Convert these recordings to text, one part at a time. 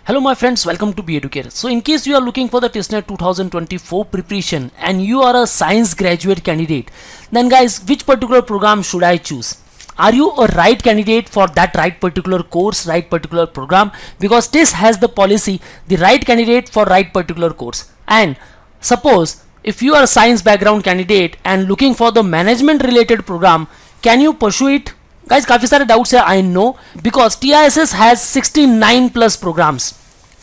Hello my friends, welcome to BEducare. So in case you are looking for the TISSNET 2024 preparation and you are a science graduate candidate, then guys, which particular program should I choose? Are you a right candidate for that right particular course, right particular program? Because TISS has the policy, the right candidate for right particular course. And suppose if you are a science background candidate and looking for the management related program, can you pursue it? Guys, काफी सारे doubts है, I know, because TISS has 69 plus programs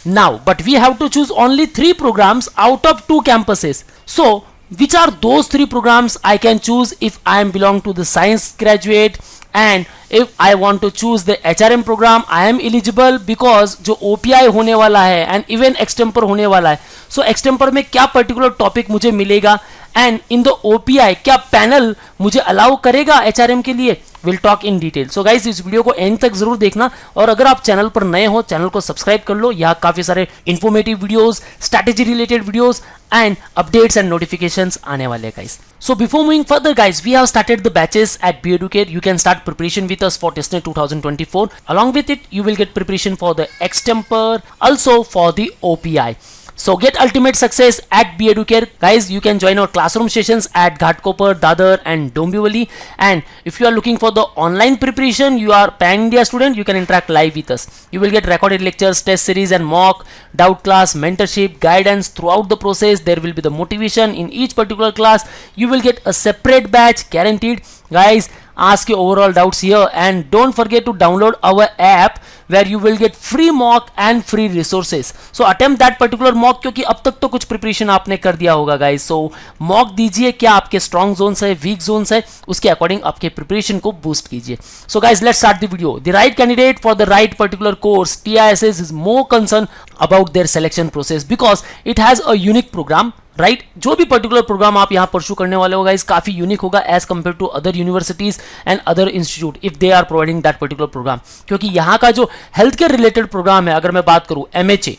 now, but we have to choose only 3 programs out of 2 campuses. So which are those 3 programs I can choose if I am belong to the science graduate, and if I want to choose the HRM program I am eligible because जो OPI होने वाला है and even extemper होने वाला है. So extemper में क्या particular topic मुझे मिलेगा and in the OPI क्या panel मुझे allow करेगा HRM के लिए, will talk in detail. So guys, इस वीडियो को एंड तक जरूर देखना, और अगर आप चैनल पर नए हो चैनल को सब्सक्राइब कर लो. यहाँ काफी सारे informative videos, strategy related videos and updates and notifications आने वाले हैं guys. So before moving further guys, we have started the batches at BEducare. You can start preparation with us for TISSNET 2024. Along with it, you will get preparation for the extemper, also for the OPI. So get ultimate success at BEducare. Guys, you can join our classroom sessions at Ghatkopar, Dadar and Dombivli. And if you are looking for the online preparation, you are Pan India student, you can interact live with us. You will get recorded lectures, test series and mock, doubt class, mentorship, guidance throughout the process. There will be the motivation in each particular class. You will get a separate batch guaranteed. Guys, ask your overall doubts here and don't forget to download our app where you will get free mock and free resources. So attempt that particular mock, क्योंकि अब तक तो कुछ preparation आपने कर दिया होगा guys. सो mock दीजिए, क्या आपके स्ट्रॉन्ग जोन्स है, वीक जोन्स है, उसके अकॉर्डिंग आपके प्रिपरेशन को बूस्ट कीजिए. So guys, let's start the video. The right candidate for the right particular course, TISS is more concern about their selection process because it has a unique programme. Right, जो भी particular programme आप यहाँ pursue करने वाले हो guys, काफी unique होगा as compare to other universities and other institute if they are providing that particular programme. क्योंकि यहाँ का जो हेल्थ केयर रिलेटेड प्रोग्राम है, अगर मैं बात करूं MHA,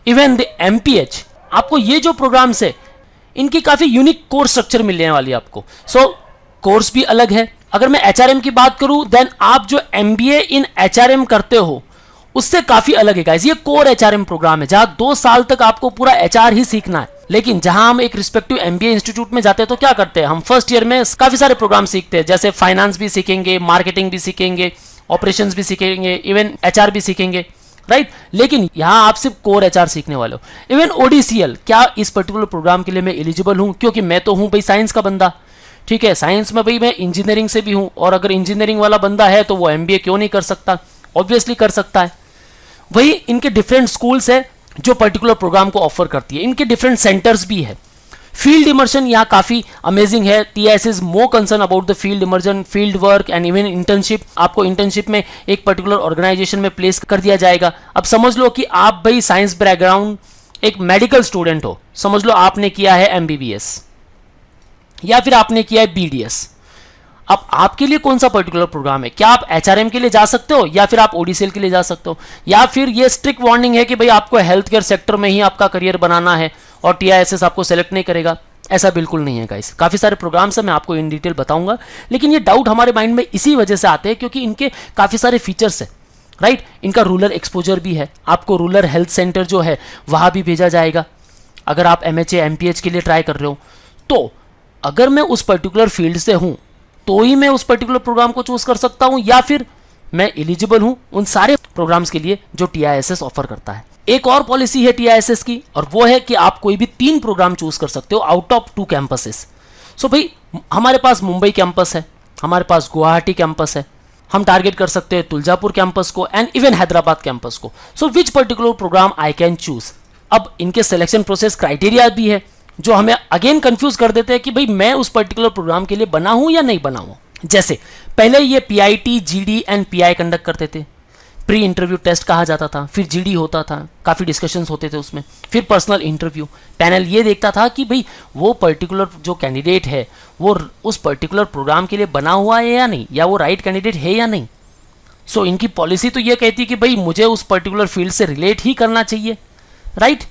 इवन द MPH, आपको ये जो प्रोग्राम्स है इनकी काफी यूनिक कोर्स स्ट्रक्चर मिलने वाली है आपको. सो कोर्स भी अलग है. अगर मैं HRM की बात करूं, देन आप जो MBA इन HRM करते हो उससे काफी अलग है गाइस. ये कोर HRM प्रोग्राम है जहां 2 साल तक आपको पूरा HR ही सीखना है. लेकिन जहां हम एक रिस्पेक्टिव MBA इंस्टीट्यूट में जाते हैं तो क्या करते हैं, हम फर्स्ट ईयर में काफी सारे प्रोग्राम सीखते हैं, जैसे फाइनेंस भी सीखेंगे, मार्केटिंग भी सीखेंगे, ऑपरेशंस भी सीखेंगे, इवन HR भी सीखेंगे. राइट, लेकिन यहां आप सिर्फ कोर HR सीखने वाले हो. इवन ODCL, क्या इस पर्टिकुलर प्रोग्राम के लिए मैं एलिजिबल हूं, क्योंकि मैं तो हूं भाई साइंस का बंदा. ठीक है, साइंस में भाई मैं इंजीनियरिंग से भी हूं, और अगर इंजीनियरिंग वाला बंदा है तो वो MBA क्यों नहीं कर सकता, ऑब्वियसली कर सकता है. वही इनके डिफरेंट स्कूल्स है जो पर्टिकुलर प्रोग्राम को ऑफर करती है. इनके डिफरेंट सेंटर्स भी है. फील्ड इमर्शन यहाँ काफी अमेजिंग है. TISS is more concern about the field immersion, field work and even internship. आपको इंटर्नशिप में एक पर्टिकुलर ऑर्गेनाइजेशन में प्लेस कर दिया जाएगा. अब समझ लो कि आप भाई साइंस बैकग्राउंड एक मेडिकल स्टूडेंट हो, समझ लो आपने किया है MBBS या फिर आपने किया है BDS. अब आपके लिए कौन सा पर्टिकुलर प्रोग्राम है, क्या आप HRM के लिए जा सकते हो या फिर आप ODCL के लिए जा सकते हो, या फिर ये स्ट्रिक्ट वार्निंग है कि भाई आपको हेल्थ केयर सेक्टर में ही आपका करियर बनाना है और TISS आपको सेलेक्ट नहीं करेगा. ऐसा बिल्कुल नहीं है गाइस. काफी सारे प्रोग्राम्स है, मैं आपको इन डिटेल बताऊंगा, लेकिन ये डाउट हमारे माइंड में इसी वजह से आते हैं क्योंकि इनके काफी सारे फीचर्स है. राइट, इनका रूरल एक्सपोजर भी है, आपको रूरल हेल्थ सेंटर जो है वहां भी भेजा जाएगा. अगर आप MHA MPH के लिए ट्राई कर रहे हो तो अगर मैं उस पर्टिकुलर फील्ड से हूं तो ही मैं उस पर्टिकुलर प्रोग्राम को चूज कर सकता हूं, या फिर मैं एलिजिबल हूं उन सारे प्रोग्राम्स के लिए जो TISS ऑफर करता है. एक और पॉलिसी है TISS की, और वो है कि आप कोई भी 3 प्रोग्राम चूज कर सकते हो आउट ऑफ 2 कैंपसेस. सो भाई, हमारे पास मुंबई कैंपस है, हमारे पास गुवाहाटी कैंपस है, हम टारगेट कर सकते हैं तुलजापुर कैंपस को एंड इवन हैदराबाद कैंपस को. So which particular programme I can choose. अब इनके सिलेक्शन प्रोसेस क्राइटेरिया भी है जो हमें अगेन कंफ्यूज कर देते हैं कि भाई मैं उस पर्टिकुलर प्रोग्राम के लिए बना हूं या नहीं बना हूं. जैसे पहले ये PIT, GD and PI conduct करते थे, प्री इंटरव्यू टेस्ट कहा जाता था, फिर GD होता था, काफी डिस्कशंस होते थे उसमें, फिर पर्सनल इंटरव्यू. पैनल ये देखता था कि भाई वो पर्टिकुलर जो कैंडिडेट है वो उस पर्टिकुलर प्रोग्राम के लिए बना हुआ है या नहीं, या वो राइट कैंडिडेट है या नहीं. सो इनकी पॉलिसी तो ये कहती है कि भाई मुझे उस पर्टिकुलर फील्ड से रिलेट ही करना चाहिए. राइट,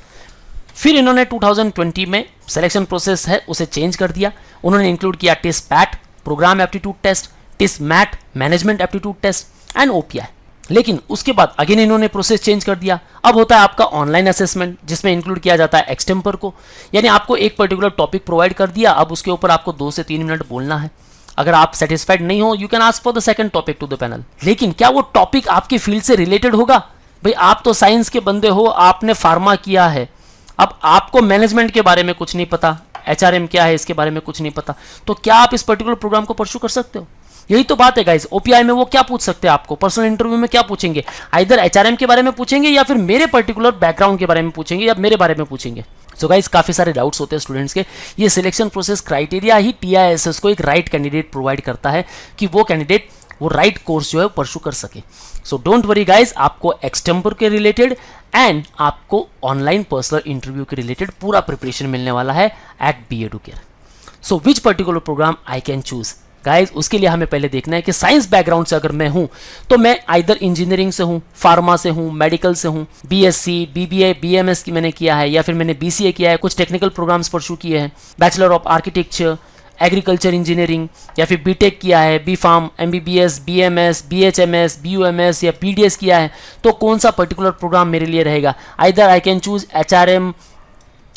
फिर इन्होंने 2020 में सिलेक्शन प्रोसेस है उसे चेंज कर दिया. उन्होंने इंक्लूड किया TISS PAT programme aptitude test, TISS MAT management aptitude test and OPI. लेकिन उसके बाद अगेन इन्होंने प्रोसेस चेंज कर दिया। अब होता है आपका ऑनलाइन असेसमेंट, जिसमें इंक्लूड किया जाता है एक्सटेम्पर को, यानी आपको एक पर्टिकुलर टॉपिक प्रोवाइड कर दिया, अब उसके ऊपर आपको 2 से 3 मिनट बोलना है। अगर आप सेटिस्फाइड नहीं हो, you can ask for the second topic to the panel. लेकिन क्या वो टॉपिक आपके फील्ड से रिलेटेड होगा? भाई आप तो साइंस के बंदे हो, आपने फार्मा किया है, अब आपको मैनेजमेंट के बारे में कुछ नहीं पता, HRM क्या है इसके बारे में कुछ नहीं पता, तो क्या आप इस पर्टिकुलर प्रोग्राम को परस्यू कर सकते हो? यही तो बात है गाइस। ओपीआई में वो क्या पूछ सकते हैं आपको, पर्सनल इंटरव्यू में क्या पूछेंगे, आइदर HRM के बारे में पूछेंगे या फिर मेरे पर्टिकुलर बैकग्राउंड के बारे में पूछेंगे या मेरे बारे में पूछेंगे। सो गाइस काफी सारे डाउट्स होते हैं स्टूडेंट्स के। ये सिलेक्शन प्रोसेस क्राइटेरिया ही TISS को एक राइट कैंडिडेट प्रोवाइड करता है कि वो कैंडिडेट वो राइट कोर्स जो है परस्यू कर सके। सो डोंट वरी गाइस, आपको एक्सटेम्पर के रिलेटेड एंड आपको ऑनलाइन पर्सनल इंटरव्यू के रिलेटेड पूरा प्रिपरेशन मिलने वाला है at B Educare. So which particular programme I can choose guys, उसके लिए हमें पहले देखना है कि साइंस बैकग्राउंड से अगर मैं हूं तो मैं आइदर इंजीनियरिंग से हूं, फार्मा से हूं, मेडिकल से हूं, BSc, BBA, BMS की मैंने किया है, या फिर मैंने BCA किया है, कुछ टेक्निकल प्रोग्राम्स परस्यू किए हैं, bachelor of architecture, agriculture engineering, या फिर बीटेक किया है, B.Pharm, MBBS, BMS, BHMS, BUMS या PDS किया है, तो कौन सा पर्टिकुलर प्रोग्राम मेरे लिए रहेगा? Either I can choose HRM,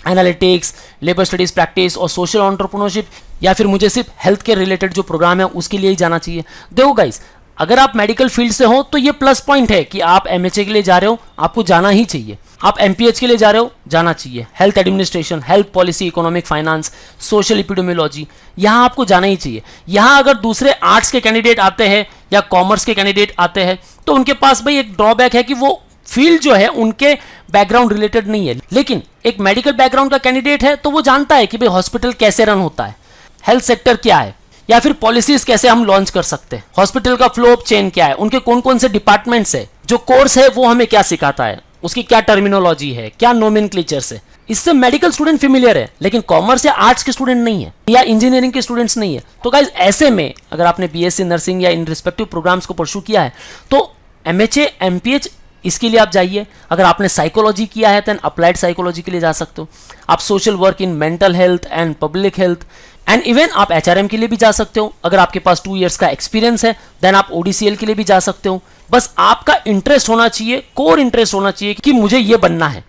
analytics, labour studies practice और सोशल एंटरप्रेन्योरशिप, या फिर मुझे सिर्फ हेल्थ के रिलेटेड जो प्रोग्राम है उसके लिए ही जाना चाहिए। देखो गाइस, अगर आप मेडिकल फील्ड से हो तो ये प्लस पॉइंट है कि आप MHA के लिए जा रहे हो, आपको जाना ही चाहिए। आप MPH के लिए जा रहे हो, जाना चाहिए। Health administration, health policy, economic finance, social epidemiology, यहाँ आपको जाना ही चाहिए। यहाँ अगर दूसरे आर्ट्स के कैंडिडेट आते हैं या कॉमर्स के कैंडिडेट आते हैं तो उनके पास भाई एक ड्रॉबैक है कि वो फील्ड जो है उनके बैकग्राउंड रिलेटेड नहीं है। लेकिन एक मेडिकल बैकग्राउंड का कैंडिडेट है तो वो जानता है कि भाई हॉस्पिटल कैसे रन होता है, हेल्थ सेक्टर क्या है, या फिर पॉलिसीज कैसे हम लॉन्च कर सकते हैं, हॉस्पिटल का फ्लो ऑफ चेन क्या है, उनके कौन कौन से डिपार्टमेंट्स है, जो कोर्स है वो हमें क्या सिखाता है, उसकी क्या टर्मिनोलॉजी है, क्या नोमेनक्लेचर्स है, इससे मेडिकल स्टूडेंट फेमिलियर है। लेकिन कॉमर्स या आर्ट्स के स्टूडेंट नहीं है या इंजीनियरिंग के स्टूडेंट्स नहीं है। तो गाइज ऐसे में अगर आपने BSc नर्सिंग या इन रिस्पेक्टिव प्रोग्राम्स को परस्यू किया है तो MHA, MPH इसके लिए आप जाइए। अगर आपने साइकोलॉजी किया है तो अप्लाइड साइकोलॉजी के लिए जा सकते हो। आप social work in mental health and public health and even आप HRM के लिए भी जा सकते हो। अगर आपके पास 2 इयर्स का एक्सपीरियंस है देन आप ODCL के लिए भी जा सकते हो। बस आपका इंटरेस्ट होना चाहिए, कोर इंटरेस्ट होना चाहिए कि मुझे ये बनना है।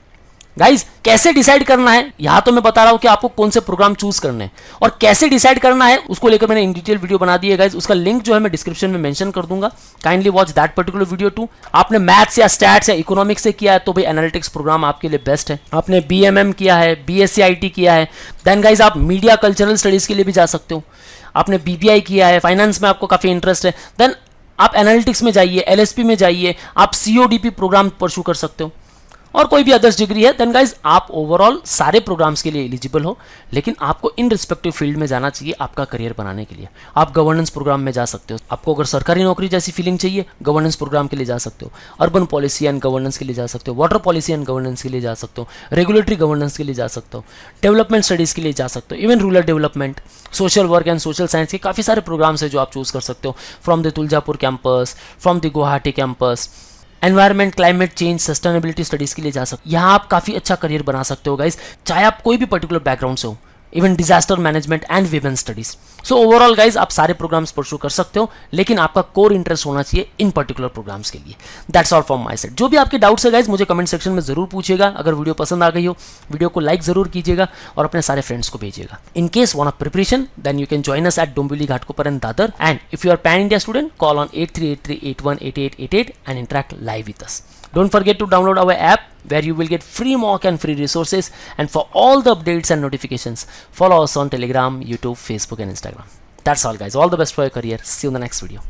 गाइज कैसे डिसाइड करना है, यहां तो मैं बता रहा हूं कि आपको कौन से प्रोग्राम चूज करने हैं और कैसे डिसाइड करना है उसको लेकर मैंने इन डिटेल वीडियो बना दी है गाइज। उसका लिंक जो है मैं डिस्क्रिप्शन में मेंशन कर दूंगा, kindly watch that particular video too. आपने मैथ्स या स्टैट्स या इकोनॉमिक्स से किया है तो भाई एनालिटिक्स प्रोग्राम आपके लिए बेस्ट है। आपने BMM किया है, BSc IT किया है, देन गाइज आप मीडिया कल्चरल स्टडीज के लिए भी जा सकते हो। आपने BBI किया है, फाइनेंस में आपको काफी इंटरेस्ट है, देन आप एनालिटिक्स में जाइए, LSP में जाइए, आप CODP प्रोग्राम परस्यू कर सकते हो और कोई भी अदर्स डिग्री है। देन गाइज आप ओवरऑल सारे प्रोग्राम्स के लिए एलिजिबल हो, लेकिन आपको इन रिस्पेक्टिव फील्ड में जाना चाहिए आपका करियर बनाने के लिए। आप गवर्नेंस प्रोग्राम में जा सकते हो। आपको अगर सरकारी नौकरी जैसी फीलिंग चाहिए, गवर्नेंस प्रोग्राम के लिए जा सकते हो। अर्बन पॉलिसी एंड गवर्नेंस के लिए जा सकते हो। वाटर पॉलिसी एंड गवर्नेंस के लिए जा सकते हो। रेगुलेटरी गवर्नेंस के लिए जा सकते हो। डेवलपमेंट स्टडीज के लिए जा सकते हो। Even rural development, social work and social science के काफ़ी सारे प्रोग्राम्स है जो आप चूज कर सकते हो। From the Tuljapur campus, from the Guwahati campus. Environment, climate change, sustainability studies के लिए जा सकते हो। यहाँ आप काफ़ी अच्छा करियर बना सकते हो गाइज, चाहे आप कोई भी पर्टिकुलर बैकग्राउंड से हो। Even disaster management and women studies. So overall guys आप सारे प्रोग्राम्स परस्यू कर सकते हो, लेकिन आपका कोर इंटरेस्ट होना चाहिए इन पर्टिकुलर प्रोग्राम्स के लिए। That's all from my side. जो भी आपके डाउट्स है गाइज मुझे कमेंट सेक्शन में जरूर पूछिएगा। अगर वीडियो पसंद आ गई हो, वीडियो को लाइक जरूर कीजिएगा और अपने सारे फ्रेंड्स को भेजिएगा। In case want preparation then you can join us at Dombivli Ghatkopar and Dadar, and if you are pan India student call on 8383818888 and interact live with us. Don't forget to download our app where you will get free mock and free resources, and for all the updates and notifications follow us on Telegram, YouTube, Facebook and Instagram. That's all guys. All the best for your career. See you in the next video.